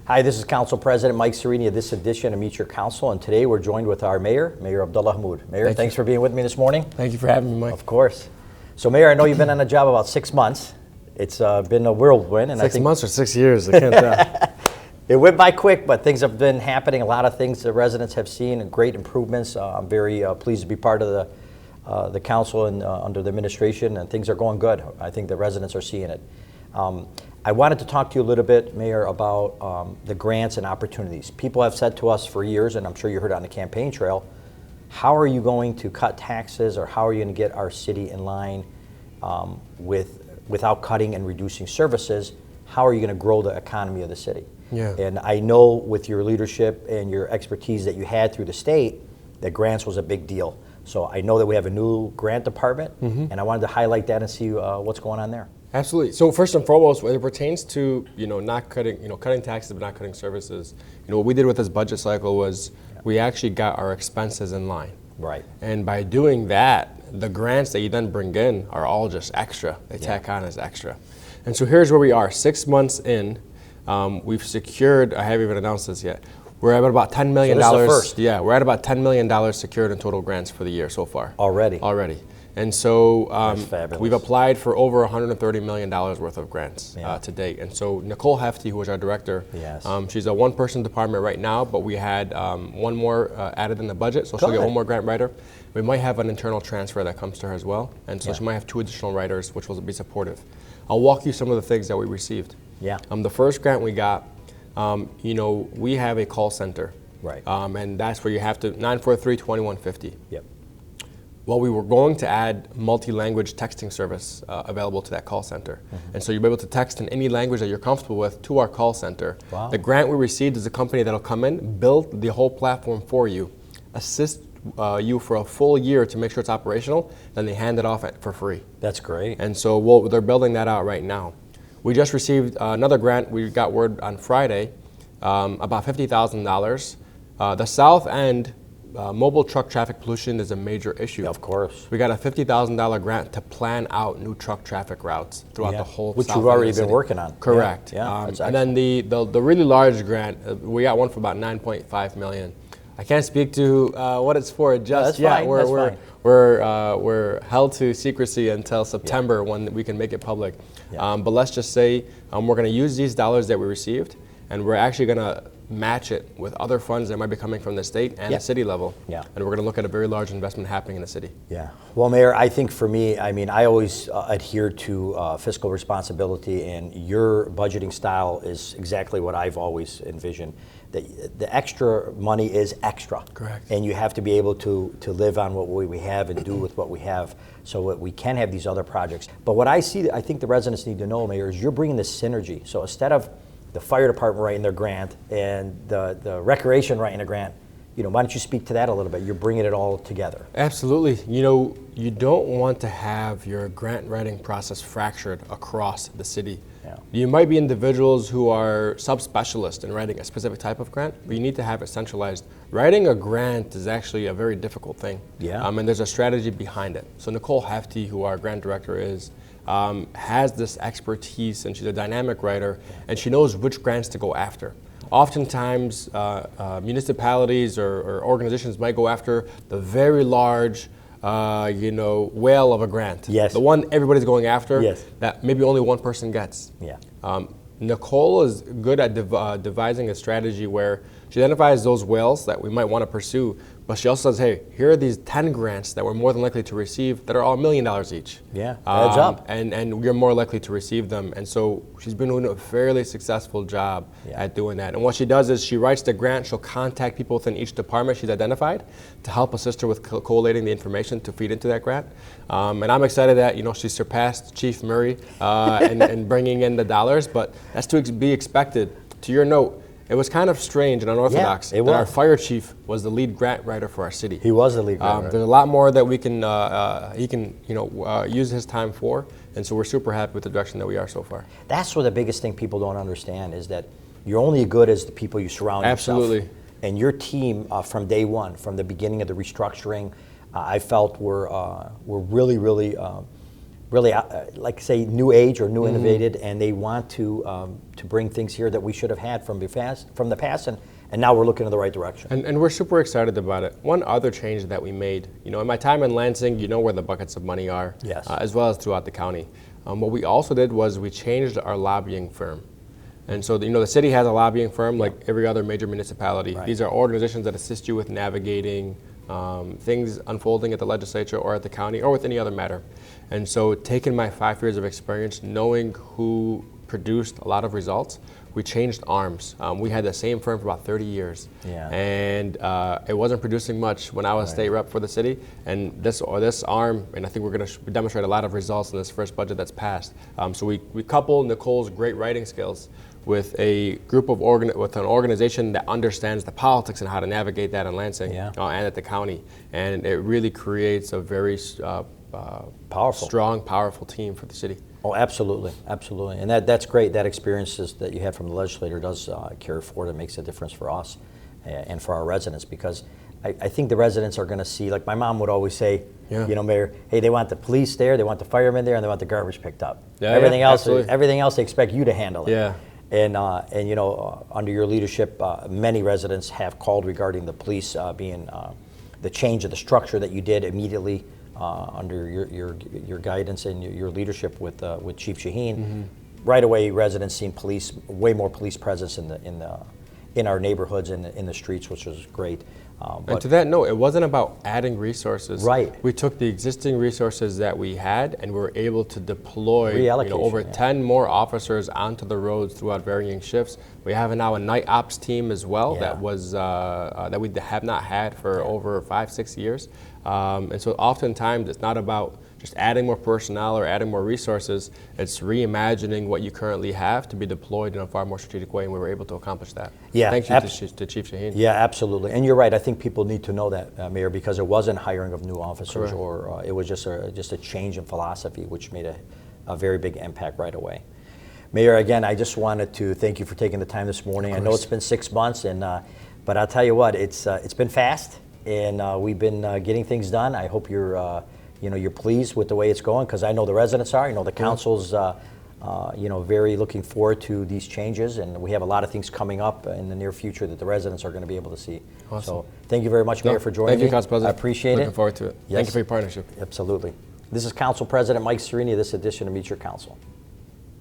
Hi, this is Council President Mike Serini of this edition of Meet Your Council, and today we're joined with our Mayor Abdullah Hammoud. Mayor, thanks for being with me this morning. Thank you for having me, Mike. Of course. So, Mayor, I know you've been on the job about 6 months. It's been a whirlwind. And 6 months or 6 years, I can't tell. It went by quick, but things have been happening. A lot of things the residents have seen and great improvements. I'm very pleased to be part of the council and under the administration, and things are going good. I think the residents are seeing it. I wanted to talk to you a little bit, Mayor, about the grants and opportunities. People have said to us for years, and I'm sure you heard it on the campaign trail, how are you going to cut taxes, or how are you going to get our city in line without cutting and reducing services? How are you going to grow the economy of the city? Yeah. And I know with your leadership and your expertise that you had through the state, that grants was a big deal. So I know that we have a new grant department, and I wanted to highlight that and see what's going on there. Absolutely. So first and foremost, when it pertains to not cutting cutting taxes but not cutting services, what we did with this budget cycle was we actually got our expenses in line. Right. And by doing that, the grants that you then bring in are all just extra. They tack on as extra. And so here's where we are. 6 months in, we've secured. I haven't even announced this yet. We're at about $10 million. So this is the first. Yeah, we're at about $10 million secured in total grants for the year so far. Already. And so we've applied for over $130 million worth of grants to date. And so Nicole Hefty, who is our director, she's a one-person department right now, but we had one more added in the budget, so she'll get one more grant writer. We might have an internal transfer that comes to her as well, and so she might have 2 additional writers, which will be supportive. I'll walk you some of the things that we received. Yeah. The first grant we got, we have a call center. Right. And that's where you have to, 943-2150. Yep. Well, we were going to add multi-language texting service available to that call center. And so you'll be able to text in any language that you're comfortable with to our call center. Wow. The grant we received is a company that'll come in, build the whole platform for you, assist you for a full year to make sure it's operational, then they hand it off for free. That's great. And so they're building that out right now. We just received another grant. We got word on Friday, about $50,000. The South End mobile truck traffic pollution is a major issue. Of course. We got a $50,000 grant to plan out new truck traffic routes throughout the whole which South you've End already of the been city. working on. Correct. Yeah, and then the really large grant, we got one for about $9.5 million. I can't speak to what it's for just yet. We're held to secrecy until September when we can make it public. But let's just say we're going to use these dollars that we received, and we're actually going to match it with other funds that might be coming from the state and the city level. And we're going to look at a very large investment happening in the city. Yeah. Well, Mayor, I think for me, I always adhere to fiscal responsibility, and your budgeting style is exactly what I've always envisioned. The extra money is extra. Correct. And you have to be able to live on what we have and do with what we have, so that we can have these other projects. But what I think the residents need to know, Mayor, is you're bringing this synergy. So instead of the fire department writing their grant and the recreation writing a grant, why don't you speak to that a little bit? You're bringing it all together. Absolutely. You don't want to have your grant writing process fractured across the city. Yeah. You might be individuals who are subspecialists in writing a specific type of grant, but you need to have it centralized. Writing a grant is actually a very difficult thing. Yeah. And there's a strategy behind it. So Nicole Hefty, who our grant director is, has this expertise, and she's a dynamic writer, and she knows which grants to go after. Oftentimes, municipalities or organizations might go after the very large, whale of a grant. Yes. The one everybody's going after. Yes. That maybe only one person gets. Yeah. Nicole is good at devising a strategy where she identifies those whales that we might want to pursue, but she also says, hey, here are these 10 grants that we're more than likely to receive that are all $1 million each. Yeah, adds up. And you're more likely to receive them. And so she's been doing a fairly successful job at doing that. And what she does is she writes the grant, she'll contact people within each department she's identified to help assist her with collating the information to feed into that grant. And I'm excited that, she surpassed Chief Murray in bringing in the dollars, but that's to be expected. To your note, it was kind of strange and unorthodox that our fire chief was the lead grant writer for our city. He was the lead grant writer. There's a lot more that he can use his time for, and so we're super happy with the direction that we are so far. That's what the biggest thing people don't understand is that you're only as good as the people you surround yourself. Absolutely. And your team from day one, from the beginning of the restructuring, I felt were really, really really, like say, new age or new innovated, and they want to bring things here that we should have had from the past, and now we're looking in the right direction. And we're super excited about it. One other change that we made, in my time in Lansing, where the buckets of money are, Yes. As well as throughout the county. What we also did was we changed our lobbying firm. And so, the city has a lobbying firm like every other major municipality. Right. These are organizations that assist you with navigating things unfolding at the legislature or at the county or with any other matter. And so, taking my 5 years of experience, knowing who produced a lot of results, we changed arms. We had the same firm for about 30 years. Yeah. And it wasn't producing much when I was state rep for the city. And this arm, and I think we're going to demonstrate a lot of results in this first budget that's passed. So we couple Nicole's great writing skills with a group of with an organization that understands the politics and how to navigate that in Lansing and at the county. And it really creates a very Powerful. strong, powerful team for the city. Oh, absolutely, absolutely, and that's great. That experiences that you have from the legislator does carry forward. It makes a difference for us and for our residents, because I think the residents are going to see, like my mom would always say, Mayor, hey, they want the police there, they want the firemen there, and they want the garbage picked up. Everything else they expect you to handle it. Yeah. And under your leadership, many residents have called regarding the police being the change of the structure that you did immediately under your guidance and your leadership with Chief Shaheen. Right away, residents seen way more police presence in our neighborhoods and in the streets, which was great. And to that note, it wasn't about adding resources. Right. We took the existing resources that we had and we were able to deploy over 10 more officers onto the roads throughout varying shifts. We have now a night ops team as well that was that we have not had for over 5-6 years. And so oftentimes it's not about just adding more personnel or adding more resources. It's reimagining what you currently have to be deployed in a far more strategic way, and we were able to accomplish that. Yeah, Thank you to Chief Shaheen. Yeah, absolutely. And you're right. I think people need to know that, Mayor, because it wasn't hiring of new officers, or it was just a change in philosophy, which made a very big impact right away. Mayor, again, I just wanted to thank you for taking the time this morning. I know it's been 6 months, but I'll tell you what, it's been fast, and we've been getting things done. I hope you're pleased with the way it's going, because I know the residents are. The council's very looking forward to these changes, and we have a lot of things coming up in the near future that the residents are going to be able to see. Awesome. So thank you very much, Mayor, for joining me. Thank you, Council President. I appreciate it. Looking forward to it. Yes. Thank you for your partnership. Absolutely. This is Council President Mike Cerini, this edition of Meet Your Council.